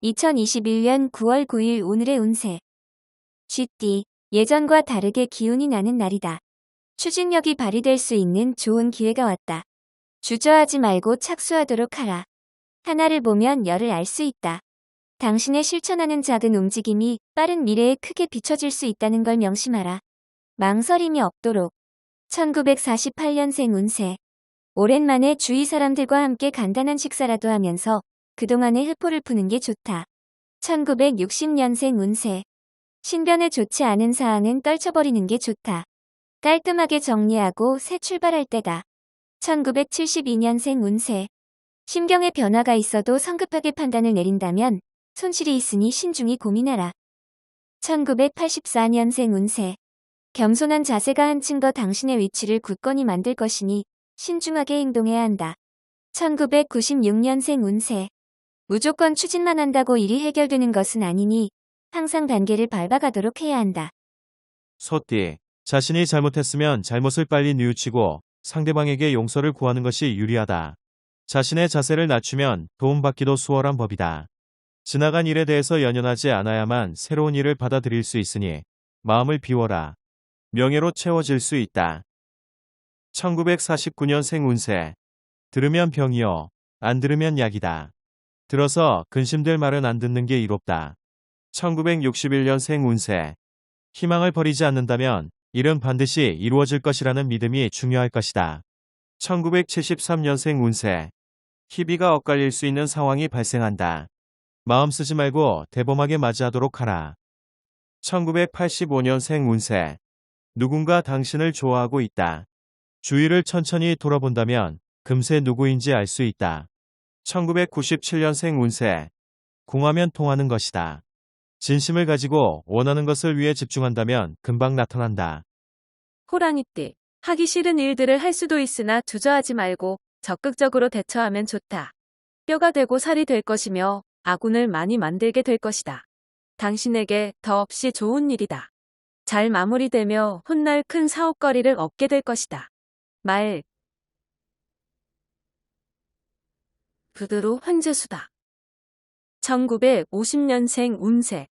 2021년 9월 9일 오늘의 운세. 쥐띠, 예전과 다르게 기운이 나는 날이다. 추진력이 발휘될 수 있는 좋은 기회가 왔다. 주저하지 말고 착수하도록 하라. 하나를 보면 열을 알 수 있다. 당신의 실천하는 작은 움직임이 빠른 미래에 크게 비춰질 수 있다는 걸 명심하라. 망설임이 없도록. 1948년생 운세. 오랜만에 주위 사람들과 함께 간단한 식사라도 하면서 그동안의 흡포를 푸는 게 좋다. 1960년생 운세. 신변에 좋지 않은 사항은 떨쳐버리는 게 좋다. 깔끔하게 정리하고 새 출발할 때다. 1972년생 운세. 심경의 변화가 있어도 성급하게 판단을 내린다면 손실이 있으니 신중히 고민하라. 1984년생 운세. 겸손한 자세가 한층 더 당신의 위치를 굳건히 만들 것이니 신중하게 행동해야 한다. 1996년생 운세. 무조건 추진만 한다고 일이 해결되는 것은 아니니 항상 단계를 밟아가도록 해야 한다. 소띠, 자신이 잘못했으면 잘못을 빨리 뉘우치고 상대방에게 용서를 구하는 것이 유리하다. 자신의 자세를 낮추면 도움받기도 수월한 법이다. 지나간 일에 대해서 연연하지 않아야만 새로운 일을 받아들일 수 있으니 마음을 비워라. 명예로 채워질 수 있다. 1949년생 운세. 들으면 병이요, 안 들으면 약이다. 들어서 근심될 말은 안 듣는 게 이롭다. 1961년생 운세. 희망을 버리지 않는다면 일은 반드시 이루어질 것이라는 믿음이 중요할 것이다. 1973년생 운세. 희비가 엇갈릴 수 있는 상황이 발생한다. 마음 쓰지 말고 대범하게 맞이하도록 하라. 1985년생 운세. 누군가 당신을 좋아하고 있다. 주위를 천천히 돌아본다면 금세 누구인지 알 수 있다. 1997년생 운세. 궁하면 통하는 것이다. 진심을 가지고 원하는 것을 위해 집중한다면 금방 나타난다. 호랑이띠, 하기 싫은 일들을 할 수도 있으나 주저하지 말고 적극적으로 대처하면 좋다. 뼈가 되고 살이 될 것이며 아군을 많이 만들게 될 것이다. 당신에게 더없이 좋은 일이다. 잘 마무리되며 훗날 큰 사업거리를 얻게 될 것이다. 말 부드로 현재수다. 1950년생 운세.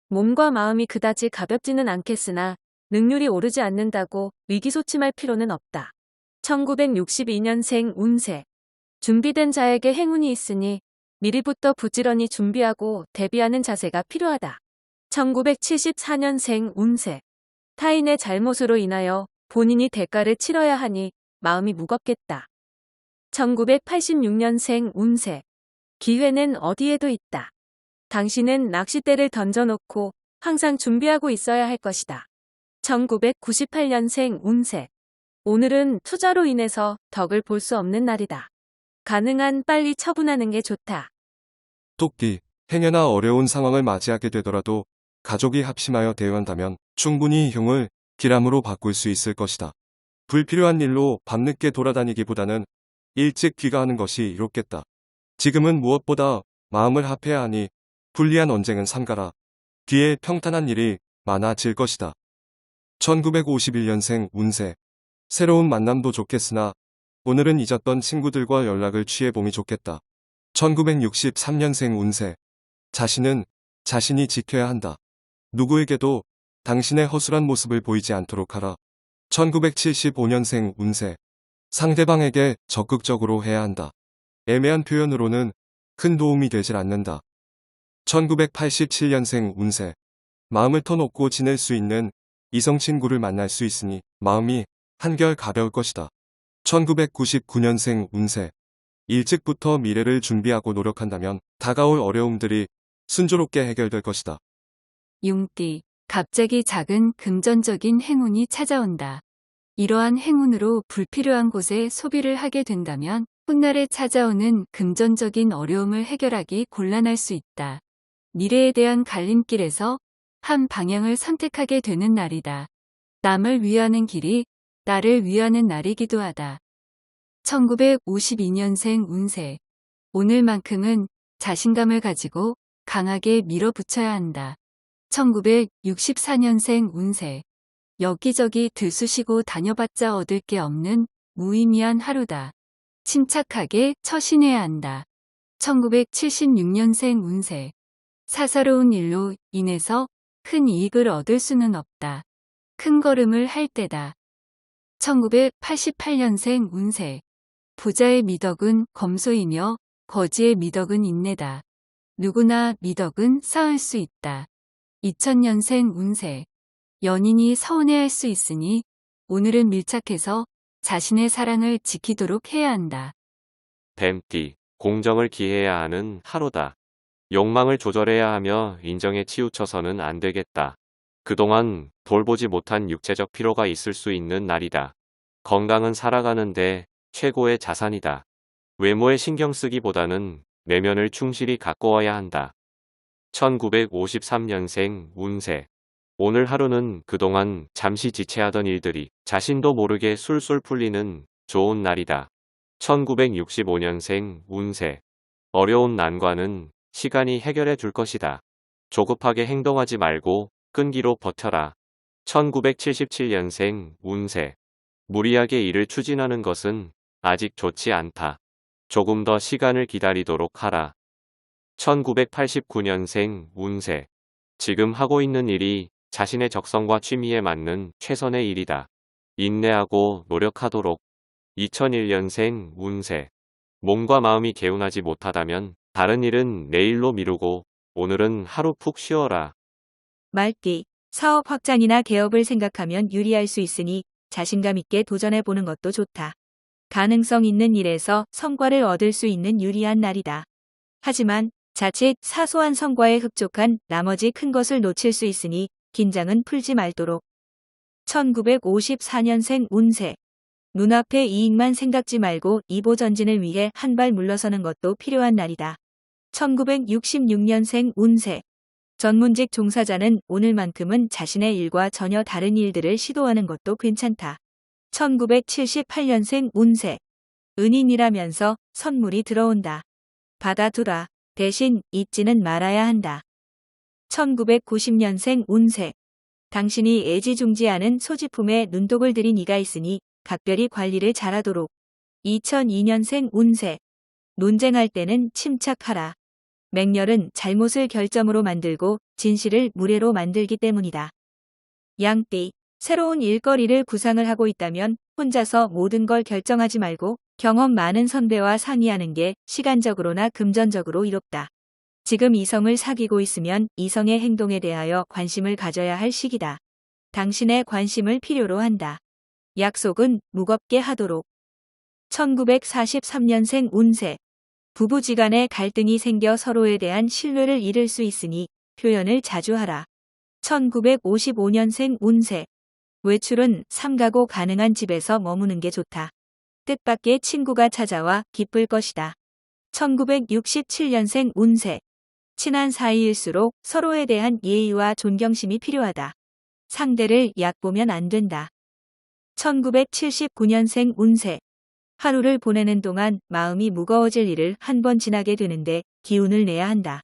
몸과 마음이 그다지 가볍지는 않겠으나 능률이 오르지 않는다고 위기소침할 필요는 없다. 1962년생 운세. 준비된 자에게 행운이 있으니 미리부터 부지런히 준비하고 대비하는 자세가 필요하다. 1974년생 운세. 타인의 잘못으로 인하여 본인이 대가를 치러야 하니 마음이 무겁겠다. 1986년생 운세. 기회는 어디에도 있다. 당신은 낚싯대를 던져놓고 항상 준비하고 있어야 할 것이다. 1998년생 운세. 오늘은 투자로 인해서 덕을 볼 수 없는 날이다. 가능한 빨리 처분하는 게 좋다. 토끼, 행여나 어려운 상황을 맞이하게 되더라도 가족이 합심하여 대응한다면 충분히 흉을 기람으로 바꿀 수 있을 것이다. 불필요한 일로 밤늦게 돌아다니기보다는 일찍 귀가하는 것이 이롭겠다. 지금은 무엇보다 마음을 합해야 하니 불리한 언쟁은 삼가라. 뒤에 평탄한 일이 많아질 것이다. 1951년생 운세. 새로운 만남도 좋겠으나 오늘은 잊었던 친구들과 연락을 취해봄이 좋겠다. 1963년생 운세. 자신은 자신이 지켜야 한다. 누구에게도 당신의 허술한 모습을 보이지 않도록 하라. 1975년생 운세. 상대방에게 적극적으로 해야 한다. 애매한 표현으로는 큰 도움이 되질 않는다. 1987년생 운세. 마음을 터놓고 지낼 수 있는 이성 친구를 만날 수 있으니 마음이 한결 가벼울 것이다. 1999년생 운세. 일찍부터 미래를 준비하고 노력한다면 다가올 어려움들이 순조롭게 해결될 것이다. 용띠, 갑자기 작은 금전적인 행운이 찾아온다. 이러한 행운으로 불필요한 곳에 소비를 하게 된다면 훗날에 찾아오는 금전적인 어려움을 해결하기 곤란할 수 있다. 미래에 대한 갈림길에서 한 방향을 선택하게 되는 날이다. 남을 위하는 길이 나를 위하는 날이기도 하다. 1952년생 운세. 오늘만큼은 자신감을 가지고 강하게 밀어붙여야 한다. 1964년생 운세. 여기저기 들쑤시고 다녀봤자 얻을 게 없는 무의미한 하루다. 침착하게 처신해야 한다. 1976년생 운세. 사사로운 일로 인해서 큰 이익을 얻을 수는 없다. 큰 걸음을 할 때다. 1988년생 운세. 부자의 미덕은 검소이며 거지의 미덕은 인내다. 누구나 미덕은 쌓을 수 있다. 2000년생 운세. 연인이 서운해할 수 있으니 오늘은 밀착해서 자신의 사랑을 지키도록 해야 한다. 뱀띠, 공정을 기해야 하는 하루다. 욕망을 조절해야 하며 인정에 치우쳐서는 안 되겠다. 그동안 돌보지 못한 육체적 피로가 있을 수 있는 날이다. 건강은 살아가는데 최고의 자산이다. 외모에 신경 쓰기보다는 내면을 충실히 가꿔와야 한다. 1953년생 운세. 오늘 하루는 그동안 잠시 지체하던 일들이 자신도 모르게 술술 풀리는 좋은 날이다. 1965년생 운세. 어려운 난관은 시간이 해결해 줄 것이다. 조급하게 행동하지 말고 끈기로 버텨라. 1977년생 운세. 무리하게 일을 추진하는 것은 아직 좋지 않다. 조금 더 시간을 기다리도록 하라. 1989년생 운세. 지금 하고 있는 일이 자신의 적성과 취미에 맞는 최선의 일이다. 인내하고 노력하도록. 2001년생 운세. 몸과 마음이 개운하지 못하다면 다른 일은 내일로 미루고 오늘은 하루 푹 쉬어라. 말띠, 사업 확장이나 개업을 생각하면 유리할 수 있으니 자신감 있게 도전해보는 것도 좋다. 가능성 있는 일에서 성과를 얻을 수 있는 유리한 날이다. 하지만 자칫 사소한 성과에 흡족한 나머지 큰 것을 놓칠 수 있으니 긴장은 풀지 말도록. 1954년생 운세. 눈앞의 이익만 생각지 말고 이보전진을 위해 한 발 물러서는 것도 필요한 날이다. 1966년생 운세. 전문직 종사자는 오늘만큼은 자신의 일과 전혀 다른 일들을 시도하는 것도 괜찮다. 1978년생 운세. 은인이라면서 선물이 들어온다. 받아두라. 대신 잊지는 말아야 한다. 1990년생 운세. 당신이 애지중지하는 소지품에 눈독을 들인 이가 있으니 각별히 관리를 잘하도록. 2002년생 운세. 논쟁할 때는 침착하라. 맹렬은 잘못을 결점으로 만들고 진실을 무례로 만들기 때문이다. 양띠, 새로운 일거리를 구상을 하고 있다면 혼자서 모든 걸 결정하지 말고 경험 많은 선배와 상의하는 게 시간적으로나 금전적으로 이롭다. 지금 이성을 사귀고 있으면 이성의 행동에 대하여 관심을 가져야 할 시기다. 당신의 관심을 필요로 한다. 약속은 무겁게 하도록. 1943년생 운세. 부부지간에 갈등이 생겨 서로에 대한 신뢰를 잃을 수 있으니 표현을 자주 하라. 1955년생 운세. 외출은 삼가고 가능한 집에서 머무는 게 좋다. 뜻밖의 친구가 찾아와 기쁠 것이다. 1967년생 운세. 친한 사이일수록 서로에 대한 예의와 존경심이 필요하다. 상대를 얕보면 안 된다. 1979년생 운세. 하루를 보내는 동안 마음이 무거워질 일을 한 번 지나게 되는데 기운을 내야 한다.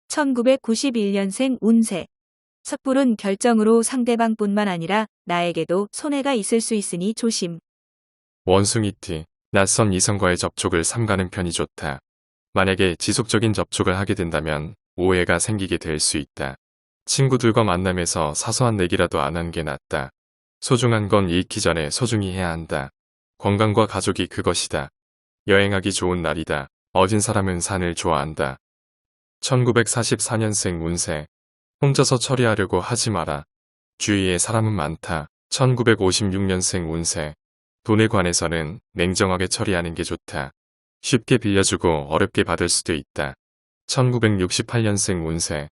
1991년생 운세. 섣부른 결정으로 상대방뿐만 아니라 나에게도 손해가 있을 수 있으니 조심. 원숭이띠, 낯선 이성과의 접촉을 삼가는 편이 좋다. 만약에 지속적인 접촉을 하게 된다면 오해가 생기게 될 수 있다. 친구들과 만남에서 사소한 내기라도 안 하는 게 낫다. 소중한 건 잃기 전에 소중히 해야 한다. 건강과 가족이 그것이다. 여행하기 좋은 날이다. 어진 사람은 산을 좋아한다. 1944년생 운세. 혼자서 처리하려고 하지 마라. 주위에 사람은 많다. 1956년생 운세. 돈에 관해서는 냉정하게 처리하는 게 좋다. 쉽게 빌려주고 어렵게 받을 수도 있다. 1968년생 운세.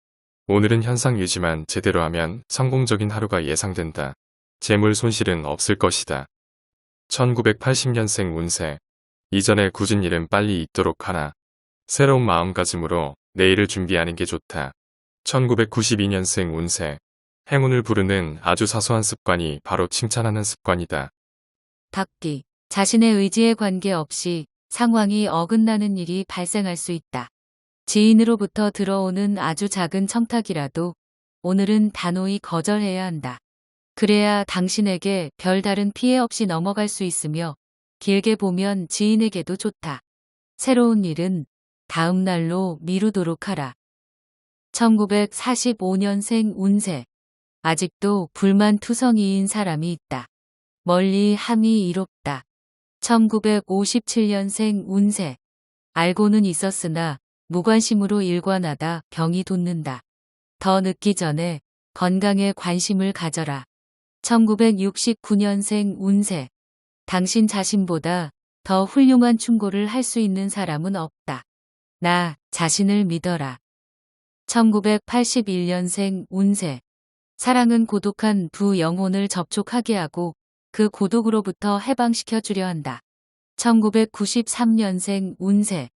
오늘은 현상 유지만 제대로 하면 성공적인 하루가 예상된다. 재물 손실은 없을 것이다. 1980년생 운세. 이전에 굳은 일은 빨리 잊도록 하라. 새로운 마음가짐으로 내일을 준비하는 게 좋다. 1992년생 운세. 행운을 부르는 아주 사소한 습관이 바로 칭찬하는 습관이다. 닭띠, 자신의 의지에 관계없이 상황이 어긋나는 일이 발생할 수 있다. 지인으로부터 들어오는 아주 작은 청탁이라도 오늘은 단호히 거절해야 한다. 그래야 당신에게 별다른 피해 없이 넘어갈 수 있으며 길게 보면 지인에게도 좋다. 새로운 일은 다음 날로 미루도록 하라. 1945년생 운세. 아직도 불만투성이인 사람이 있다. 멀리 함이 이롭다. 1957년생 운세. 알고는 있었으나 무관심으로 일관하다 병이 돋는다. 더 늦기 전에 건강에 관심을 가져라. 1969년생 운세. 당신 자신보다 더 훌륭한 충고를 할 수 있는 사람은 없다. 나 자신을 믿어라. 1981년생 운세. 사랑은 고독한 두 영혼을 접촉하게 하고 그 고독으로부터 해방시켜 주려 한다. 1993년생 운세.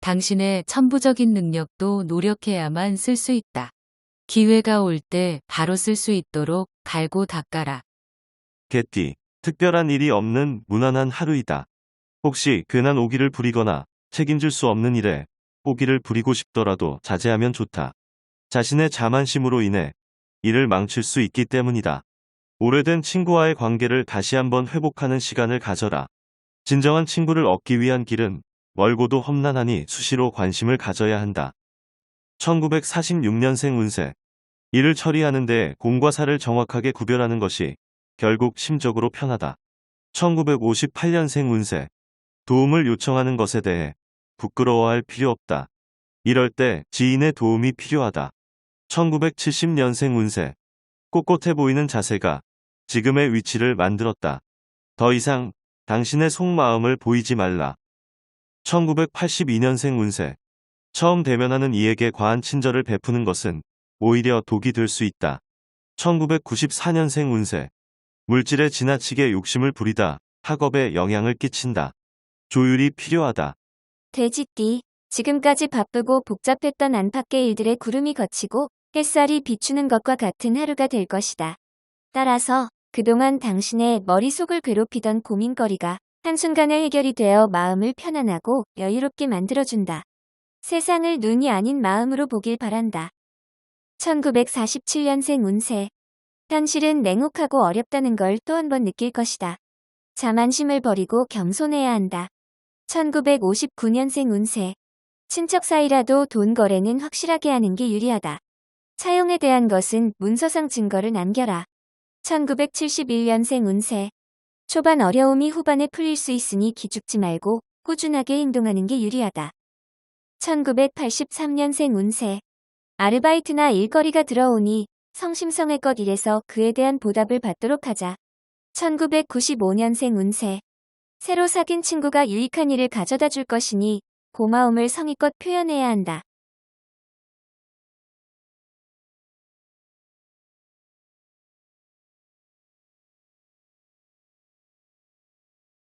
당신의 천부적인 능력도 노력해야만 쓸 수 있다. 기회가 올 때 바로 쓸 수 있도록 갈고 닦아라. 개띠. 특별한 일이 없는 무난한 하루이다. 혹시 괜한 오기를 부리거나 책임질 수 없는 일에 오기를 부리고 싶더라도 자제하면 좋다. 자신의 자만심으로 인해 일을 망칠 수 있기 때문이다. 오래된 친구와의 관계를 다시 한번 회복하는 시간을 가져라. 진정한 친구를 얻기 위한 길은 멀고도 험난하니 수시로 관심을 가져야 한다. 1946년생 운세. 일을 처리하는 데 공과 사를 정확하게 구별하는 것이 결국 심적으로 편하다. 1958년생 운세. 도움을 요청하는 것에 대해 부끄러워할 필요 없다. 이럴 때 지인의 도움이 필요하다. 1970년생 운세. 꼿꼿해 보이는 자세가 지금의 위치를 만들었다. 더 이상 당신의 속마음을 보이지 말라. 1982년생 운세. 처음 대면하는 이에게 과한 친절을 베푸는 것은 오히려 독이 될 수 있다. 1994년생 운세. 물질에 지나치게 욕심을 부리다 학업에 영향을 끼친다. 조율이 필요하다. 돼지띠. 지금까지 바쁘고 복잡했던 안팎의 일들에 구름이 걷히고 햇살이 비추는 것과 같은 하루가 될 것이다. 따라서 그동안 당신의 머릿속을 괴롭히던 고민거리가 한순간에 해결이 되어 마음을 편안하고 여유롭게 만들어준다. 세상을 눈이 아닌 마음으로 보길 바란다. 1947년생 운세. 현실은 냉혹하고 어렵다는 걸 또 한 번 느낄 것이다. 자만심을 버리고 겸손해야 한다. 1959년생 운세. 친척 사이라도 돈 거래는 확실하게 하는 게 유리하다. 차용에 대한 것은 문서상 증거를 남겨라. 1971년생 운세. 초반 어려움이 후반에 풀릴 수 있으니 기죽지 말고 꾸준하게 행동하는 게 유리하다. 1983년생 운세. 아르바이트나 일거리가 들어오니 성심성의껏 일해서 그에 대한 보답을 받도록 하자. 1995년생 운세. 새로 사귄 친구가 유익한 일을 가져다 줄 것이니 고마움을 성의껏 표현해야 한다.